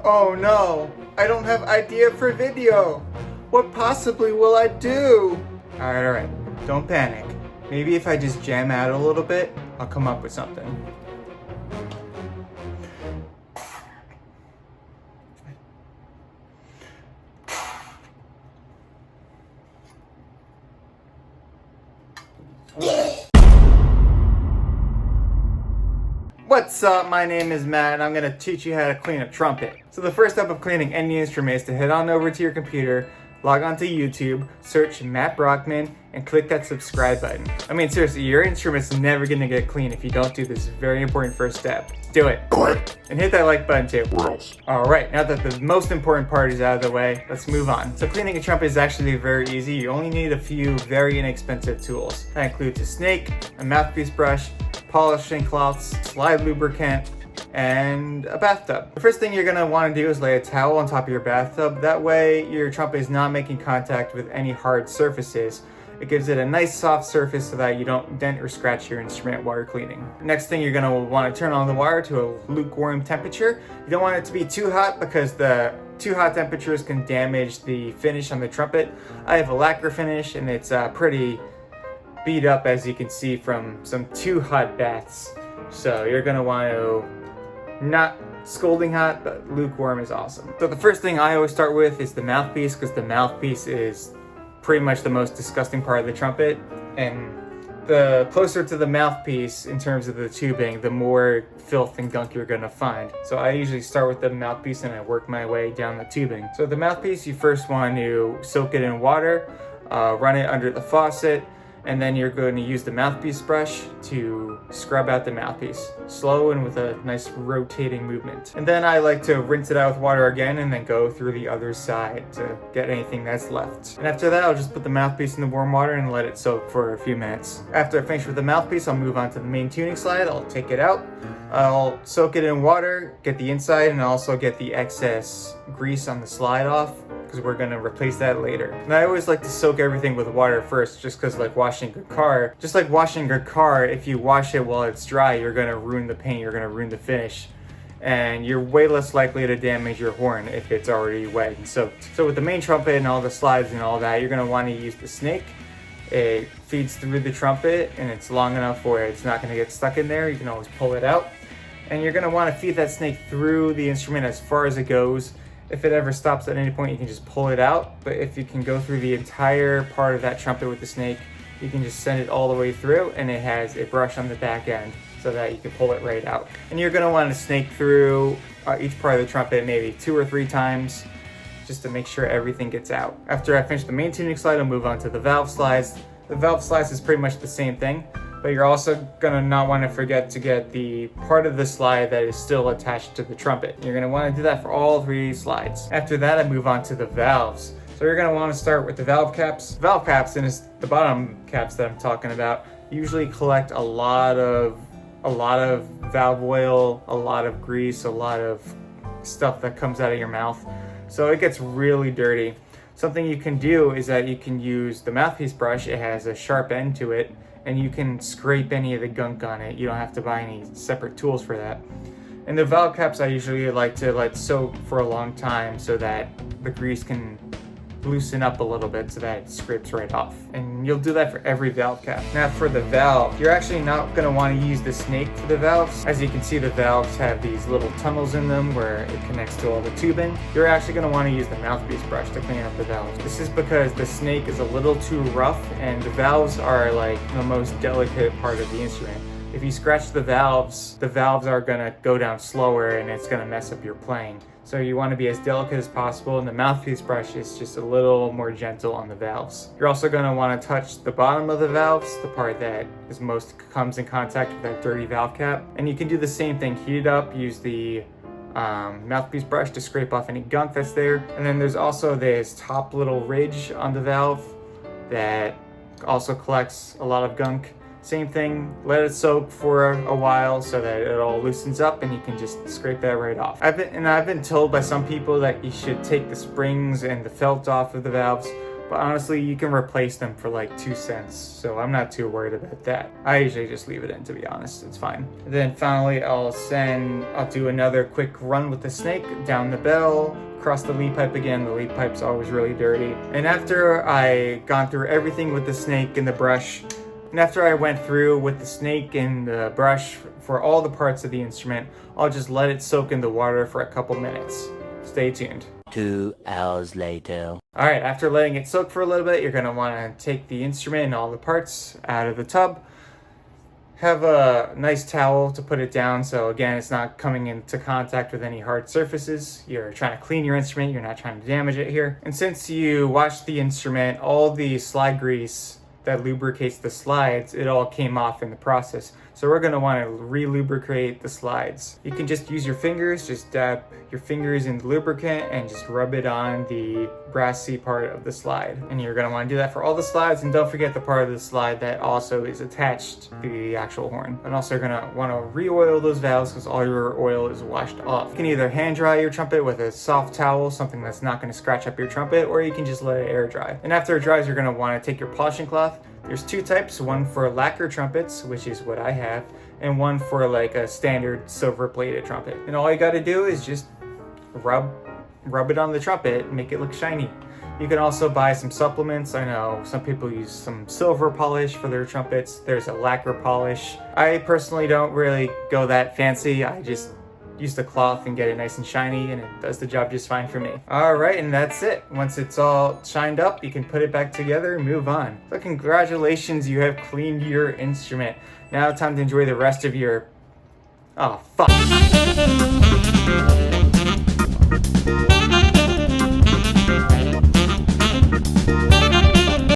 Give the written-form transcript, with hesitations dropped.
Oh no, I don't have idea for video. What possibly will I do? Alright, don't panic. Maybe if I just jam out a little bit, I'll come up with something. What's up? My name is Matt and I'm going to teach you how to clean a trumpet. So the first step of cleaning any instrument is to head on over to your computer, log on to YouTube, search Matt Brockman, and click that subscribe button. I mean, seriously, your instrument's never going to get clean if you don't do this very important first step. Do it. And hit that like button too. Alright, now that the most important part is out of the way, let's move on. So cleaning a trumpet is actually very easy. You only need a few very inexpensive tools. That includes a snake, a mouthpiece brush, polishing cloths, slide lubricant, and a bathtub. The first thing you're going to want to do is lay a towel on top of your bathtub. That way your trumpet is not making contact with any hard surfaces. It gives it a nice soft surface so that you don't dent or scratch your instrument while you're cleaning. Next thing, you're going to want to turn on the wire to a lukewarm temperature. You don't want it to be too hot because the too hot temperatures can damage the finish on the trumpet. I have a lacquer finish and it's pretty beat up, as you can see from some too hot baths. So you're going to want to not scalding hot, but lukewarm is awesome. So the first thing I always start with is the mouthpiece, because the mouthpiece is pretty much the most disgusting part of the trumpet, and the closer to the mouthpiece in terms of the tubing, the more filth and gunk you're gonna find. So I usually start with the mouthpiece and I work my way down the tubing. So the mouthpiece, you first want to soak it in water, run it under the faucet, and then you're going to use the mouthpiece brush to scrub out the mouthpiece, slow and with a nice rotating movement. And then I like to rinse it out with water again and then go through the other side to get anything that's left. And after that, I'll just put the mouthpiece in the warm water and let it soak for a few minutes. After I finish with the mouthpiece, I'll move on to the main tuning slide. I'll take it out, I'll soak it in water, get the inside, and also get the excess grease on the slide off, because we're gonna replace that later. And I always like to soak everything with water first, just because like washing a car, if you wash it while it's dry, you're gonna ruin the paint, you're gonna ruin the finish, and you're way less likely to damage your horn if it's already wet and soaked. So with the main trumpet and all the slides and all that, you're gonna want to use the snake. It feeds through the trumpet and it's long enough where it's not gonna get stuck in there. You can always pull it out. And you're gonna want to feed that snake through the instrument as far as it goes. If it ever stops at any point, you can just pull it out. But if you can go through the entire part of that trumpet with the snake, you can just send it all the way through, and it has a brush on the back end so that you can pull it right out. And you're going to want to snake through each part of the trumpet maybe 2 or 3 times just to make sure everything gets out. After I finish the main tuning slide, I'll move on to the valve slides. The valve slides is pretty much the same thing, but you're also gonna not want to forget to get the part of the slide that is still attached to the trumpet. You're gonna want to do that for all 3 slides. After that, I move on to the valves. So you're gonna want to start with the valve caps. Valve caps, and it's the bottom caps that I'm talking about, usually collect a lot of valve oil, a lot of grease, a lot of stuff that comes out of your mouth. So it gets really dirty. Something you can do is that you can use the mouthpiece brush. It has a sharp end to it, and you can scrape any of the gunk on it. You don't have to buy any separate tools for that. And the valve caps, I usually like to let soak for a long time so that the grease can loosen up a little bit so that it scrapes right off. And you'll do that for every valve cap. Now for the valve, you're actually not going to want to use the snake for the valves. As you can see, the valves have these little tunnels in them where it connects to all the tubing. You're actually going to want to use the mouthpiece brush to clean up the valves. This is because the snake is a little too rough, and the valves are like the most delicate part of the instrument. If you scratch the valves are going to go down slower and it's going to mess up your playing. So you want to be as delicate as possible, and the mouthpiece brush is just a little more gentle on the valves. You're also going to want to touch the bottom of the valves, the part that is most comes in contact with that dirty valve cap. And you can do the same thing, heat it up, use the mouthpiece brush to scrape off any gunk that's there. And then there's also this top little ridge on the valve that also collects a lot of gunk. Same thing, let it soak for a while so that it all loosens up and you can just scrape that right off. I've been told by some people that you should take the springs and the felt off of the valves, but honestly you can replace them for like 2 cents, so I'm not too worried about that. I usually just leave it in, to be honest. It's fine. And then finally I'll do another quick run with the snake down the bell, across the lead pipe again. The lead pipe's always really dirty. And after I gone through everything with the snake and the brush, and after I went through with the snake and the brush for all the parts of the instrument, I'll just let it soak in the water for a couple minutes. Stay tuned. 2 hours later. Alright, after letting it soak for a little bit, you're going to want to take the instrument and all the parts out of the tub. Have a nice towel to put it down, so again, it's not coming into contact with any hard surfaces. You're trying to clean your instrument, you're not trying to damage it here. And since you washed the instrument, all the slide grease that lubricates the slides, it all came off in the process. So we're going to want to re-lubricate the slides. You can just use your fingers, just dab your fingers in the lubricant and just rub it on the brassy part of the slide. And you're going to want to do that for all the slides, and don't forget the part of the slide that also is attached to the actual horn. And also you're going to want to re-oil those valves because all your oil is washed off. You can either hand dry your trumpet with a soft towel, something that's not going to scratch up your trumpet, or you can just let it air dry. And after it dries, you're going to want to take your polishing cloth. There's 2 types, one for lacquer trumpets, which is what I have, and one for like a standard silver plated trumpet. And all you got to do is just rub it on the trumpet and make it look shiny. You can also buy some supplements. I know some people use some silver polish for their trumpets. There's a lacquer polish. I personally don't really go that fancy. I just use the cloth and get it nice and shiny, and it does the job just fine for me. Alright, and that's it. Once it's all shined up, you can put it back together and move on. So congratulations, you have cleaned your instrument. Now time to enjoy the rest of your... Oh, fuck.